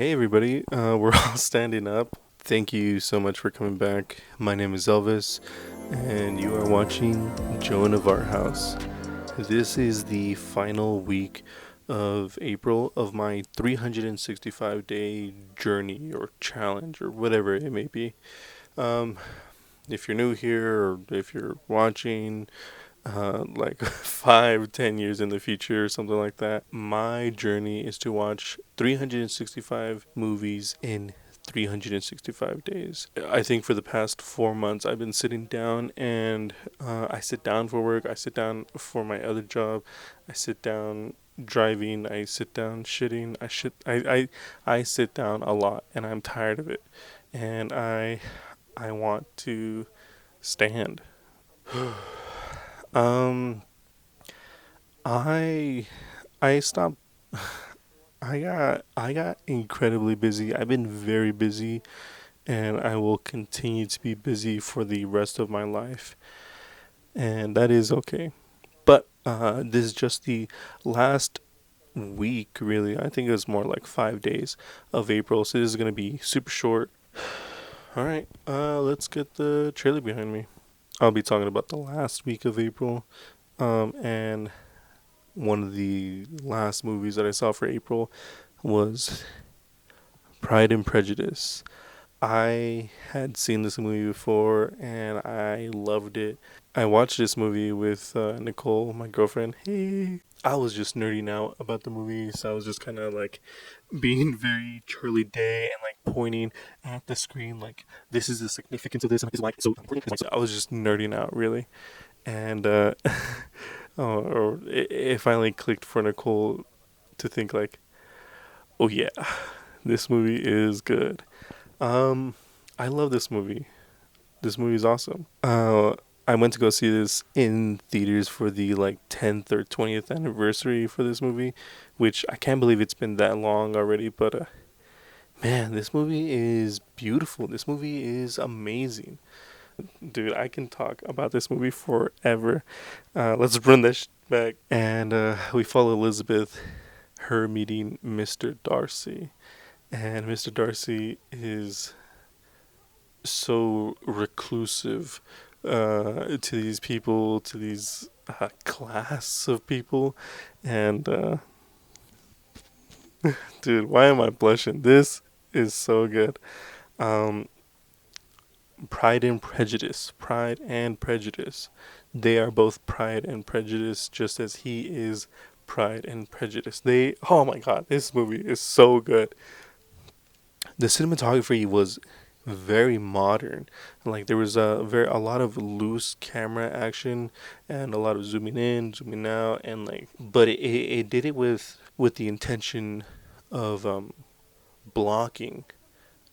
Hey everybody, we're all standing up. Thank you so much for coming back. My name is Elvis, and you are watching Joan of Our House. This is the final week of April of my 365-day journey or challenge or whatever it may be. Um, if you're new here or if you're watching like 5, 10 years in the future or something like that. My journey is to watch 365 movies in 365 days. I think for the past 4 months, I've been sitting down and I sit down for work, I sit down for my other job, I sit down driving, I sit down shitting, I sit down a lot and I'm tired of it. And I want to stand. Um, I I stopped. I got incredibly busy. I've been very busy, and I will continue to be busy for the rest of my life, and that is okay. But this is just the last week, really. I think it was more like 5 days of April, so this is gonna be super short. All right, let's get the trailer behind me. I'll be talking about the last week of April, and one of the last movies that I saw for April was Pride and Prejudice. I had seen this movie before and I loved it. I watched this movie with Nicole, my girlfriend. Hey. I was just nerding out about the movie, so I was just kind of like being very Charlie Day and like pointing at the screen, like this is the significance of this, and this is why it's so important. So I was just nerding out, really, and or it finally clicked for Nicole to think like, oh yeah, this movie is good. Um, I love this movie. This movie is awesome. I went to go see this in theaters for the like 10th or 20th anniversary for this movie, which I can't believe it's been that long already. But man, this movie is beautiful. This movie is amazing, dude. I can talk about this movie forever. Let's run this back, and we follow Elizabeth, her meeting Mr. Darcy, and Mr. Darcy is so reclusive to these people, to these class of people, and dude, why am I blushing? This is so good. Um, Pride and Prejudice, Pride and Prejudice. They are both Pride and Prejudice, just as he is Pride and Prejudice. Oh my god, this movie is so good. The cinematography was very modern. Like there was a lot of loose camera action and a lot of zooming in, zooming out, and like, but it did it with the intention of blocking,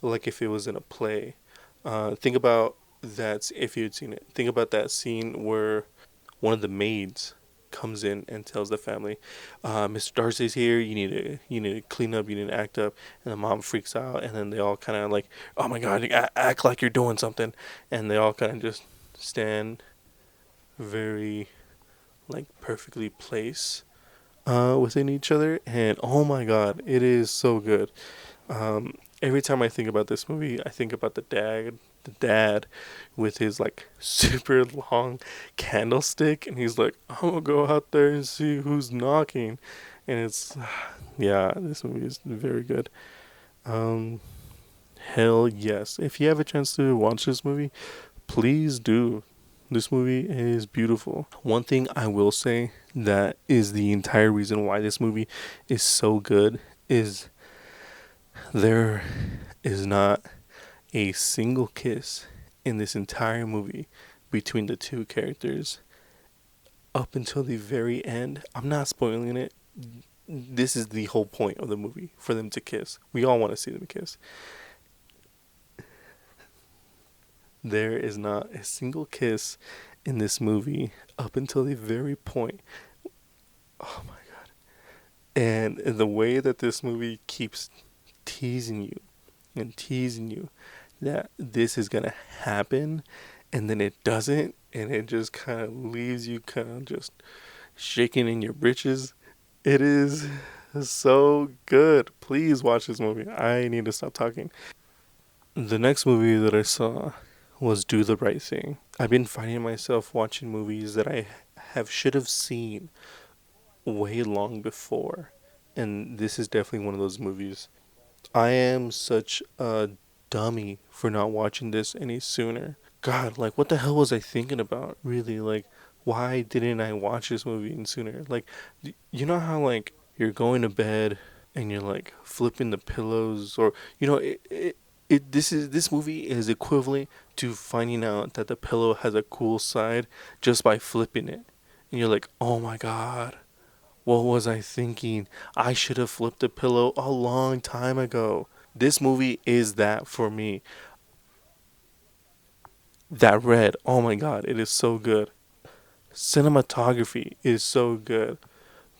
like if it was in a play. Think about that if you'd seen it. Think about that scene where one of the maids comes in and tells the family, "Mr. Darcy's here. You need to clean up. You need to act up." And the mom freaks out, and then they all kind of like, "Oh my God, act like you're doing something," and they all kind of just stand very like perfectly placed within each other, and oh my God, it is so good. Every time I think about this movie, I think about the dad with his like super long candlestick, and he's like, "I'm gonna go out there and see who's knocking," and it's, yeah, this movie is very good. Um, Hell yes, if you have a chance to watch this movie, please do. This movie is beautiful. One thing I will say that is the entire reason why this movie is so good is there is not a single kiss in this entire movie between the two characters up until the very end. I'm not spoiling it. This is the whole point of the movie, for them to kiss. We all want to see them kiss. There is not a single kiss in this movie up until the very point. Oh my god. And the way that this movie keeps teasing you and teasing you that this is gonna happen, and then it doesn't, and it just kind of leaves you kind of just shaking in your britches. It is So good. Please watch this movie. I need to stop talking. The next movie that I saw was Do the Right Thing. I've been finding myself watching movies that I have should have seen way long before, and this is definitely one of those movies. I am such a dummy for not watching this any sooner. God, like what the hell was I thinking about? Really, like why didn't I watch this movie any sooner? Like you know how like you're going to bed and you're like flipping the pillows or this movie is equivalent to finding out that the pillow has a cool side just by flipping it. And you're like, "Oh my god, what was I thinking? I should have flipped the pillow a long time ago." This movie is that for me. That red, oh my god, it is so good. Cinematography is so good.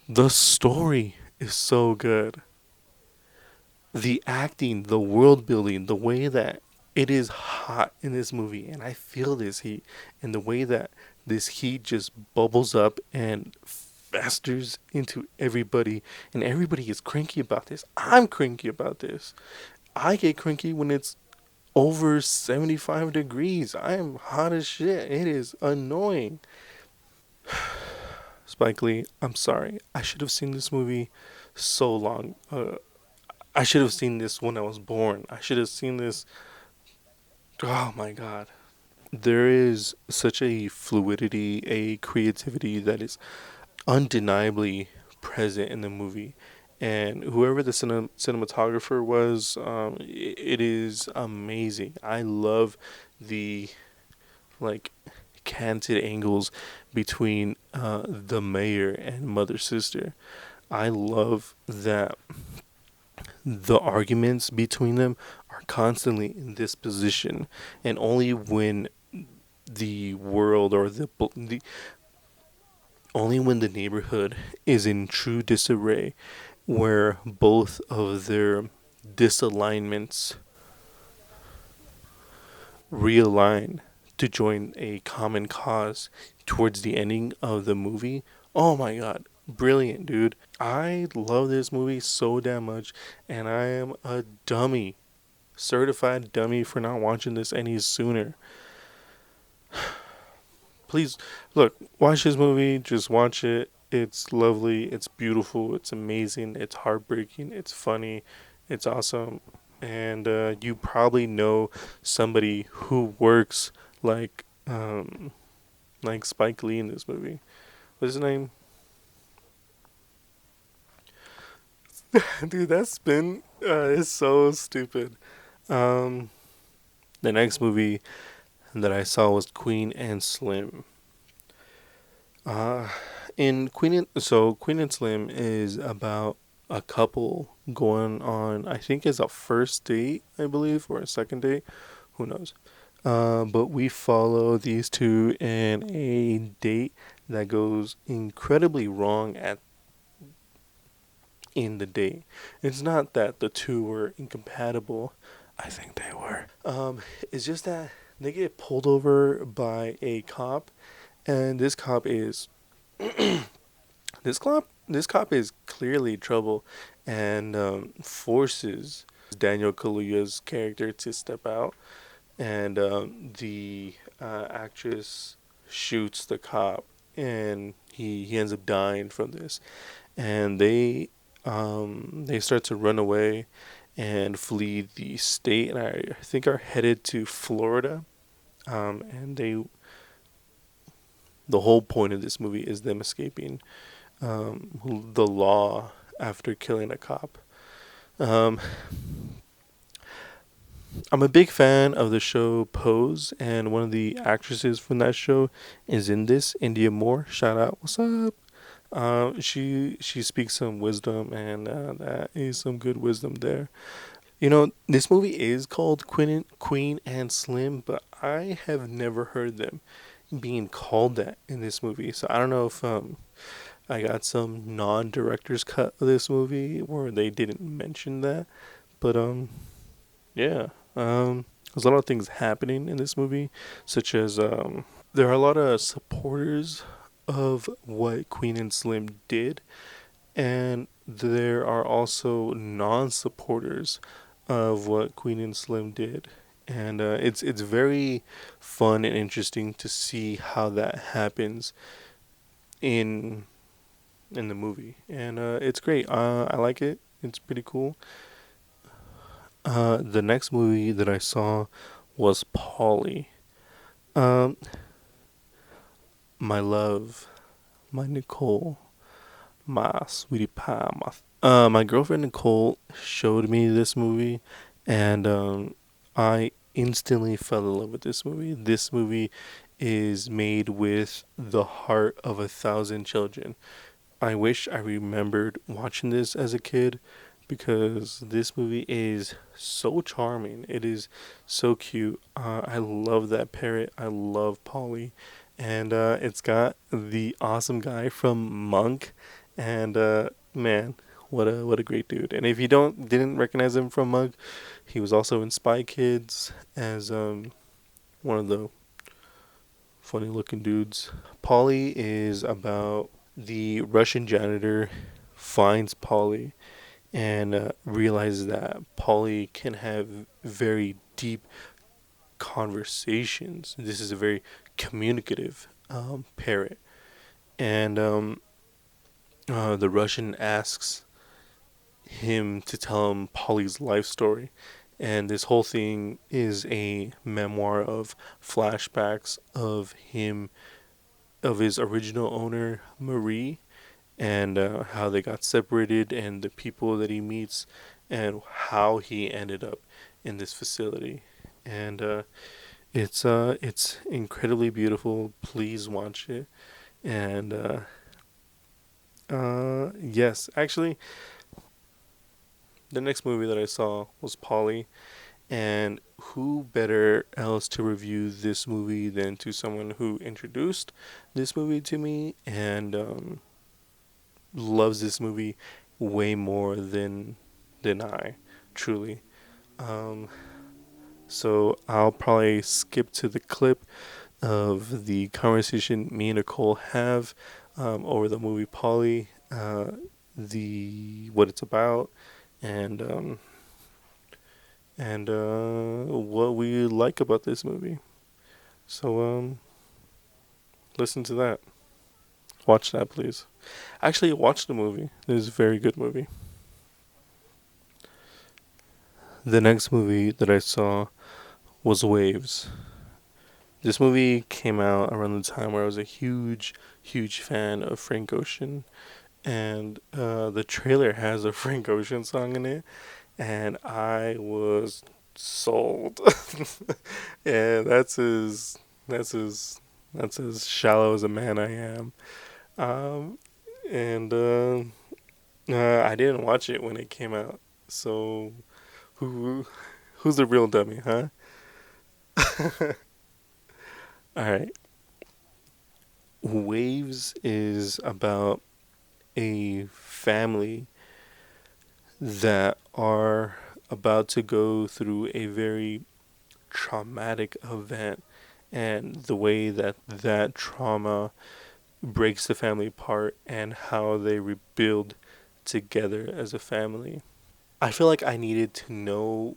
The story is so good. The acting, the world building, the way that it is hot in this movie, and I feel this heat, and the way that this heat just bubbles up and festers into everybody, and everybody is cranky about this. I'm cranky about this. I get cranky when it's over 75 degrees. I am hot as shit. It is annoying. Spike Lee, I'm sorry. I should have seen this movie so long. I should have seen this when I was born. I should have seen this. Oh my god. There is such a fluidity, a creativity that is undeniably present in the movie. And whoever the cinematographer was, it is amazing. I love the like canted angles between the mayor and mother sister. I love that the arguments between them are constantly in this position, and only when the world or the only when the neighborhood is in true disarray, where both of their disalignments realign to join a common cause towards the ending of the movie. Oh my god, brilliant, dude. I love this movie so damn much, and I am a dummy, certified dummy for not watching this any sooner. Please, look, watch this movie, just watch it. It's lovely, it's beautiful, it's amazing, it's heartbreaking, it's funny, it's awesome. And you probably know somebody who works like like Spike Lee in this movie. What's his name? Dude, that spin is so stupid. Um, the next movie that I saw was Queen and Slim. Uh, Queen and Slim is about a couple going on, I think it's a first date, I believe, or a second date, who knows. But we follow these two in a date that goes incredibly wrong at in the date. It's not that the two were incompatible. I think they were. It's just that they get pulled over by a cop, and this cop is clearly trouble, and forces Daniel Kaluuya's character to step out, and the actress shoots the cop, and he ends up dying from this, and they start to run away and flee the state, and I think are headed to Florida. And the whole point of this movie is them escaping the law after killing a cop. Um, I'm a big fan of the show Pose, and one of the actresses from that show is in this. India Moore, shout out, what's up? She speaks some wisdom, and that is some good wisdom there. You know, this movie is called Queen and Slim, but I have never heard them being called that in this movie. So I don't know if I got some non-director's cut of this movie where they didn't mention that, but yeah. There's a lot of things happening in this movie, such as there are a lot of supporters of what Queen and Slim did, And there are also non-supporters of what Queen and Slim did, and it's very fun and interesting to see how that happens in in the movie, and it's great. I like it. It's pretty cool. The next movie that I saw was Polly. Um, my love, my Nicole, my sweetie pie, my girlfriend Nicole showed me this movie, and I instantly fell in love with this movie. This movie is made with the heart of 1,000 children. I wish I remembered watching this as a kid because this movie is so charming. It is so cute. I love that parrot. I love Polly. And it's got the awesome guy from Monk. And man, what a great dude. And if you didn't recognize him from Monk, he was also in Spy Kids as one of the funny looking dudes. Polly is about the Russian janitor finds Polly and realizes that Polly can have very deep conversations. This is a very communicative parrot. And the Russian asks him to tell him Polly's life story. And this whole thing is a memoir of flashbacks of him, of his original owner, Marie, and how they got separated and the people that he meets and how he ended up in this facility. And it's incredibly beautiful. Please watch it. And yes, actually, the next movie that I saw was Polly. And who better else to review this movie than to someone who introduced this movie to me and loves this movie way more than I truly. Um, so I'll probably skip to the clip of the conversation me and Nicole have over the movie Polly, the what it's about, and what we like about this movie. So listen to that. Watch that, please. Actually, watch the movie. It is a very good movie. The next movie that I saw was Waves. This movie came out around the time where I was a huge fan of Frank Ocean, and the trailer has a Frank Ocean song in it, and I was sold. And that's as that's as shallow as a man I am. Um, and I didn't watch it when it came out, so who who's the real dummy, huh? All right. Waves is about a family that are about to go through a very traumatic event and the way that that trauma breaks the family apart and how they rebuild together as a family. I feel like I needed to know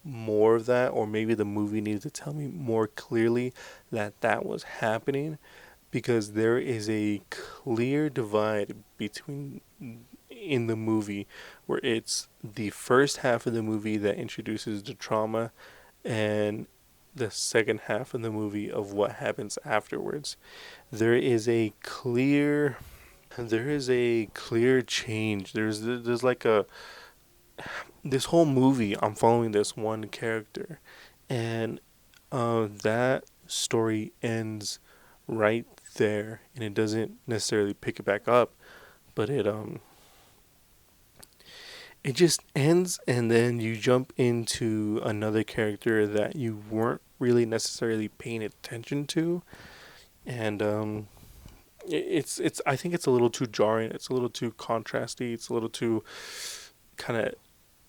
more of that, or maybe the movie needed to tell me more clearly that that was happening because there is a clear divide between in the movie where it's the first half of the movie that introduces the trauma and the second half of the movie of what happens afterwards. There is a clear there is a clear change. There's like a this whole movie I'm following this one character and that story ends right there and it doesn't necessarily pick it back up, but it just ends and then you jump into another character that you weren't really necessarily paying attention to, and it's I think it's a little too jarring, it's a little too contrasty, it's a little too kind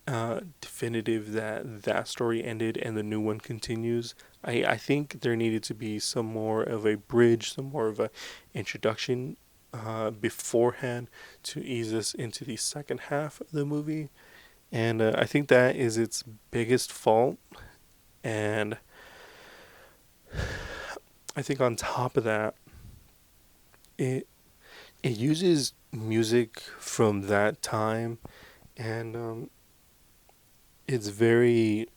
of definitive that that story ended and the new one continues. I think there needed to be some more of a bridge, some more of a introduction beforehand to ease us into the second half of the movie. And I think that is its biggest fault. And I think on top of that, it it uses music from that time, and it's very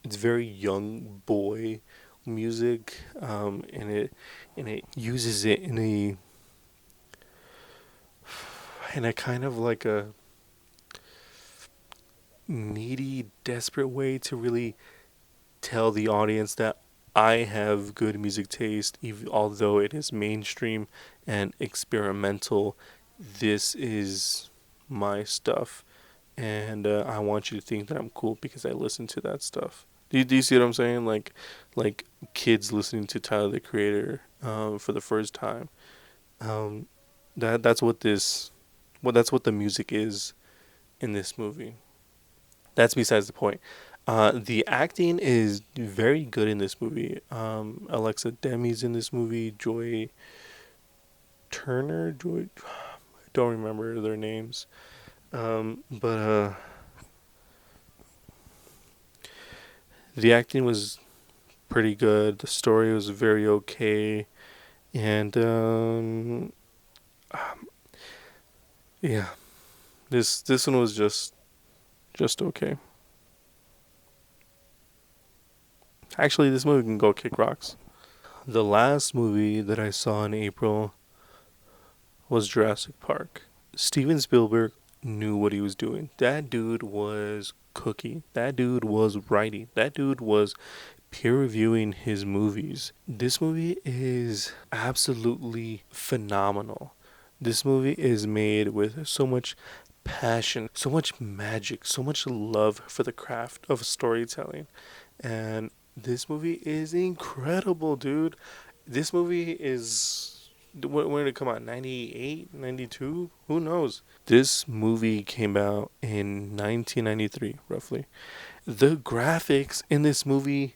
it's very young boy music, and it uses it in a kind of like a needy, desperate way to really tell the audience that I have good music taste, even although it is mainstream and experimental. This is my stuff, and I want you to think that I'm cool because I listen to that stuff. Do you see what I'm saying? Like kids listening to Tyler the Creator for the first time. Um, that's what this, well, that's what the music is in this movie. That's besides the point. The acting is very good in this movie. Alexa Demi's in this movie. Joy Turner, Joy, I don't remember their names. But the acting was pretty good. The story was very okay, and yeah, this one was just okay. Actually, this movie can go kick rocks. The last movie that I saw in April was Jurassic Park. Steven Spielberg knew what he was doing. That dude was cooking. That dude was writing. That dude was peer reviewing his movies. This movie is absolutely phenomenal. This movie is made with so much passion, so much magic, so much love for the craft of storytelling. And this movie is incredible, dude. This movie is. When did it come out? 98, 92? Who knows? This movie came out in 1993, roughly. The graphics in this movie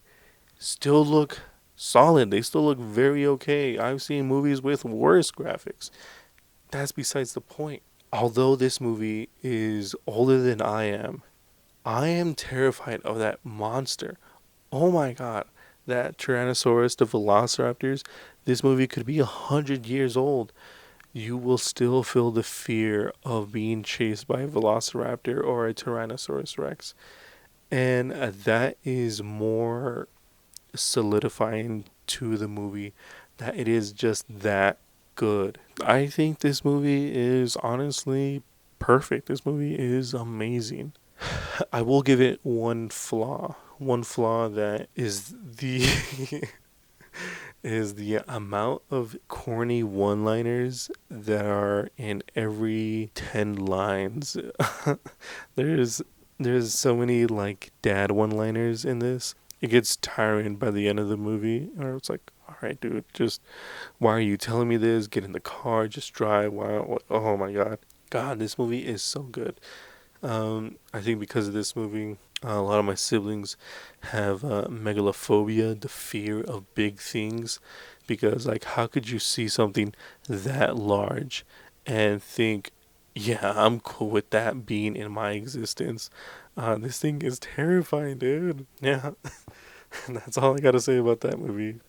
still look solid. They still look very okay. I've seen movies with worse graphics. That's besides the point. Although this movie is older than I am terrified of that monster. Oh my god. That Tyrannosaurus, the Velociraptors, this movie could be 100 years old. You will still feel the fear of being chased by a Velociraptor or a Tyrannosaurus Rex. And that is more solidifying to the movie that it is just that good. I think this movie is honestly perfect. This movie is amazing. I will give it one flaw. One flaw that is the is the amount of corny one-liners that are in every 10 lines. there's there's so many like dad one-liners in this. It gets tiring by the end of the movie, or it's like, all right, dude, just why are you telling me this? Get in the car, just drive. Wow, oh my god, God, this movie is so good. I think because of this movie, a lot of my siblings have megalophobia, the fear of big things. Because, like, how could you see something that large and think, yeah, I'm cool with that being in my existence? This thing is terrifying, dude. Yeah, that's all I gotta say about that movie.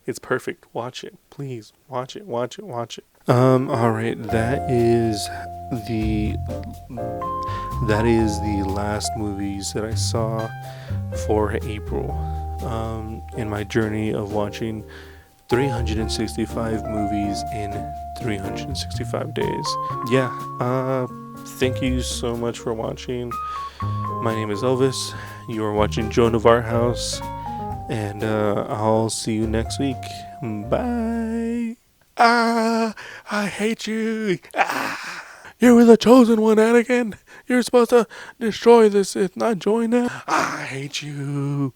It's perfect. Watch it, please. Watch it. Watch it. Watch it. All right. The that is the last movies that I saw for April. In my journey of watching 365 movies in 365 days. Yeah. Thank you so much for watching. My name is Elvis. You are watching Joan of Our House. And I'll see you next week. Bye. I hate you. You were the chosen one, Anakin. You're supposed to destroy this Sith, not join them. I hate you.